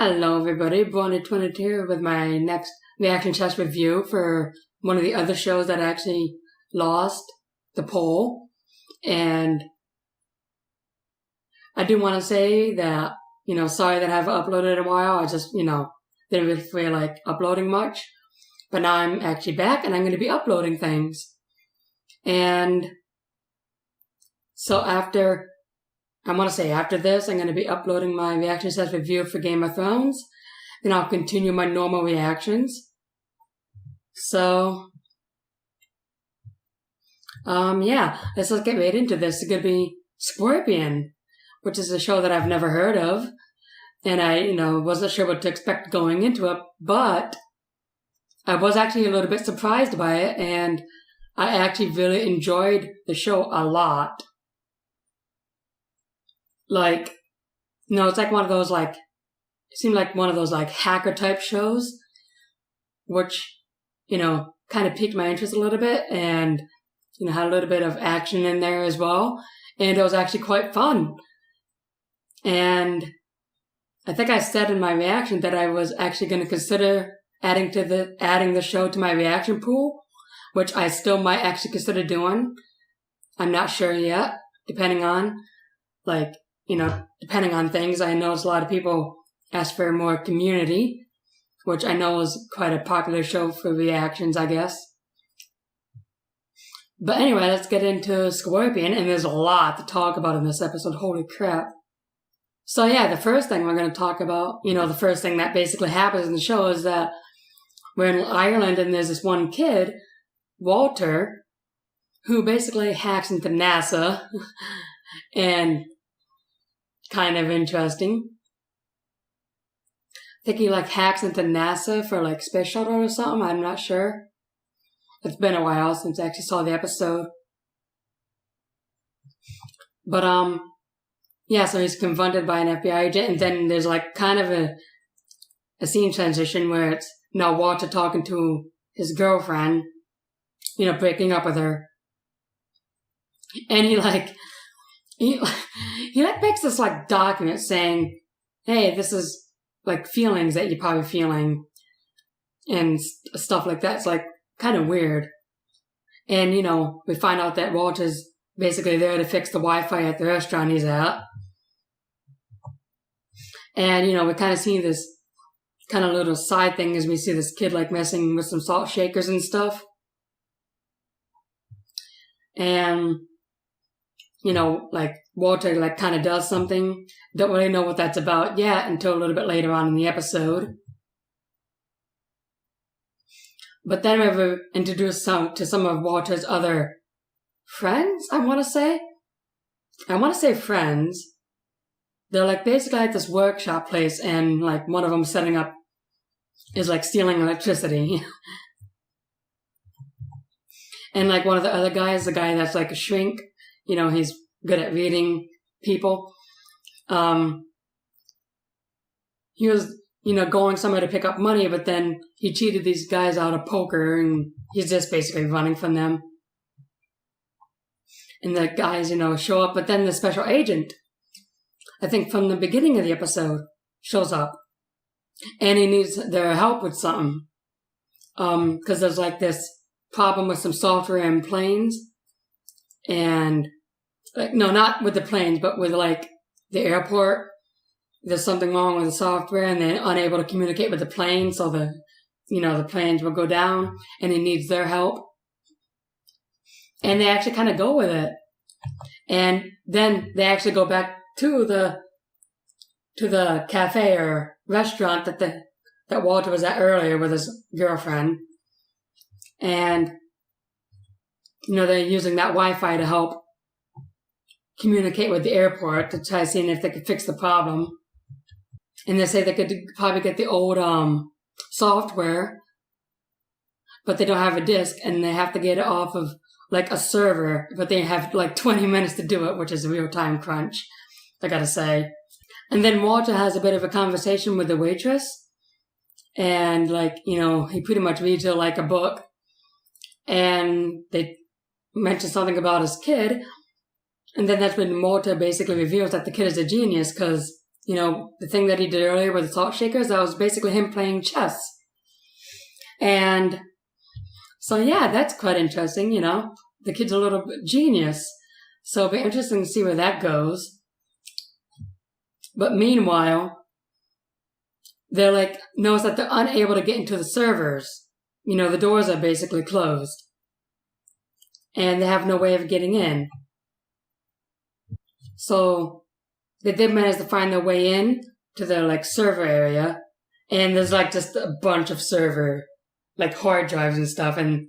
Hello everybody, Bonnie22 with my next reaction test review for one of the other shows that actually lost the poll. And I do want to say that, sorry that I haven't uploaded in a while. I just, didn't really feel like uploading much. But now I'm actually back and I'm going to be uploading things. And so after this, I'm going to be uploading my reaction test review for Game of Thrones. Then I'll continue my normal reactions. So, let's just get right into this. It's going to be Scorpion, which is a show that I've never heard of. And I, wasn't sure what to expect going into it, but I was actually a little bit surprised by it, and I actually really enjoyed the show a lot. It's like one of those, it seemed like one of those, hacker type shows, which, kind of piqued my interest a little bit and, had a little bit of action in there as well. And it was actually quite fun. And I think I said in my reaction that I was actually going to consider adding the show to my reaction pool, which I still might actually consider doing. I'm not sure yet, depending on things. I noticed a lot of people ask for more Community, which I know is quite a popular show for reactions, I guess. But anyway, let's get into Scorpion, and there's a lot to talk about in this episode. Holy crap. So yeah, the first thing we're going to talk about, the first thing that basically happens in the show is that we're in Ireland and there's this one kid, Walter, who basically hacks into NASA and kind of interesting. I think he hacks into NASA for Space Shuttle or something. I'm not sure. It's been a while since I actually saw the episode. But so he's confronted by an FBI agent, and then there's kind of a scene transition where it's now Walter talking to his girlfriend, breaking up with her. And he makes this document saying, hey, this is feelings that you're probably feeling and stuff like that. It's kind of weird. And, we find out that Walter's basically there to fix the Wi-Fi at the restaurant he's at. And, we kind of see this kind of little side thing as we see this kid messing with some salt shakers and stuff. And, Walter kind of does something. Don't really know what that's about yet until a little bit later on in the episode. But then we're introduced to some of Walter's other friends, I want to say. I want to say friends. They're basically at this workshop place, and one of them setting up is stealing electricity. And one of the other guys, the guy that's a shrink, he's good at reading people. He was, going somewhere to pick up money, but then he cheated these guys out of poker, and he's just basically running from them. And the guys, show up, but then the special agent, I think from the beginning of the episode, shows up. And he needs their help with something. Because there's this problem with some software in planes. And, no, not with the planes, but with the airport. There's something wrong with the software, and they're unable to communicate with the plane, so the planes will go down, and he needs their help. And they actually kind of go with it. And then they actually go back to the cafe or restaurant that Walter was at earlier with his girlfriend. And, they're using that Wi-Fi to help communicate with the airport to try seeing if they could fix the problem. And they say they could probably get the old software, but they don't have a disk, and they have to get it off of a server, but they have 20 minutes to do it, which is a real time crunch, I gotta say. And then Walter has a bit of a conversation with the waitress, and he pretty much reads her a book, and they mention something about his kid, and then that's when Walter basically reveals that the kid is a genius, because the thing that he did earlier with the salt shakers, that was basically him playing chess. And so, yeah, that's quite interesting, The kid's a little bit genius. So it'll be interesting to see where that goes. But meanwhile, they're notice that they're unable to get into the servers. The doors are basically closed. And they have no way of getting in. So they did manage to find their way in to the server area. And there's just a bunch of server hard drives and stuff. And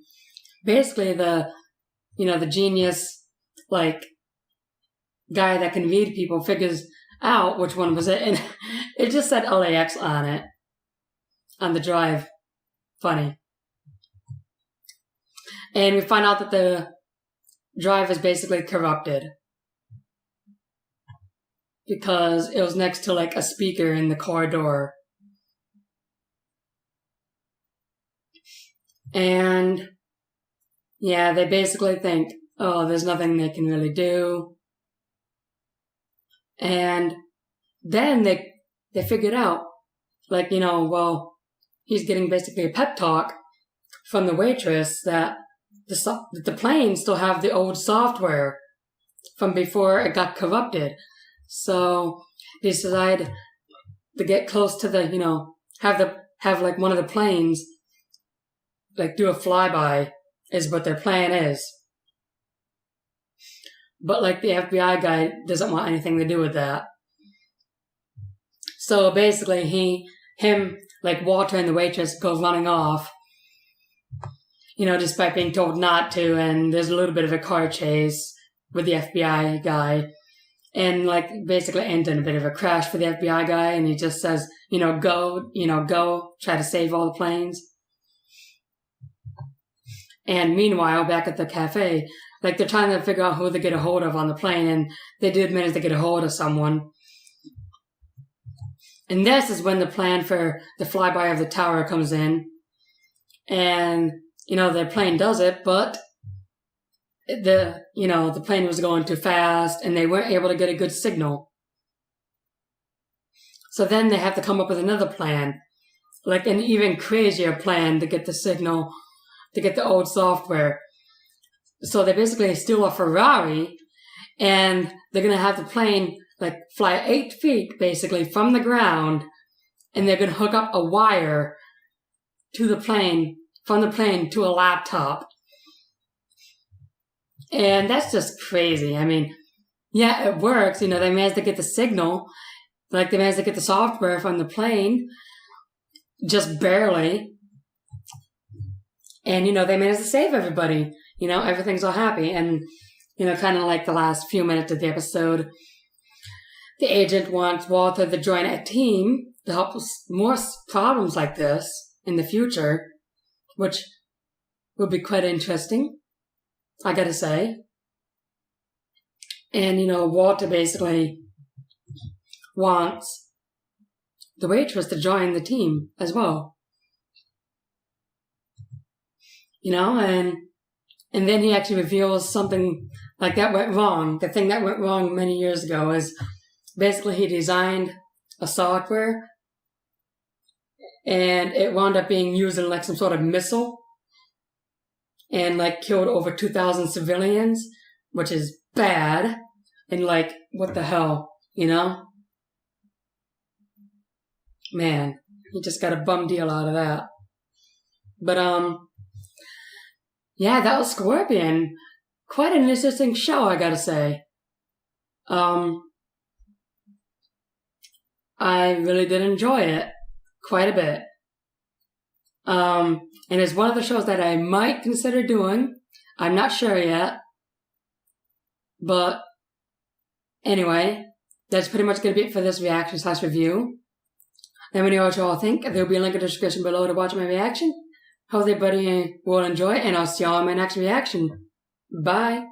basically the genius guy that can read people figures out which one was it. And it just said LAX on it. On the drive. Funny. And we find out that the drive is basically corrupted. Because it was next to a speaker in the corridor. And yeah, they basically think, oh, there's nothing they can really do. And then they figured out, well, he's getting basically a pep talk from the waitress that the planes still have the old software from before it got corrupted. So they decide to get close to the, have one of the planes, do a flyby is what their plan is. But the FBI guy doesn't want anything to do with that. So basically Walter and the waitress go running off, despite being told not to, and there's a little bit of a car chase with the FBI guy. And basically ends in a bit of a crash for the FBI guy, and he just says, go, try to save all the planes. And meanwhile, back at the cafe, they're trying to figure out who they get a hold of on the plane, and they did manage to get a hold of someone. And this is when the plan for the flyby of the tower comes in. And, their plane does it, but the plane was going too fast and they weren't able to get a good signal. So then they have to come up with another plan, an even crazier plan to get the signal, to get the old software. So they basically steal a Ferrari and they're going to have the plane fly 8 feet basically from the ground, and they're going to hook up a wire to the plane, from the plane to a laptop. And that's just crazy. I mean, yeah, it works. They managed to get the signal. They managed to get the software from the plane. Just barely. And, they managed to save everybody. Everything's all happy. And, kind of the last few minutes of the episode, the agent wants Walter to join a team to help with more problems like this in the future, which would be quite interesting, I gotta say. And, Walter basically wants the waitress to join the team as well. And then he actually reveals something that went wrong. The thing that went wrong many years ago is basically he designed a software and it wound up being used in some sort of missile and killed over 2,000 civilians, which is bad. And what the hell, Man, he just got a bum deal out of that. But, yeah, that was Scorpion. Quite an interesting show, I gotta say. I really did enjoy it quite a bit. And it's one of the shows that I might consider doing. I'm not sure yet. But anyway, that's pretty much going to be it for this reaction/review. Let me know what you all think. There'll be a link in the description below to watch my reaction. Hope everybody will enjoy it, and I'll see y'all in my next reaction. Bye.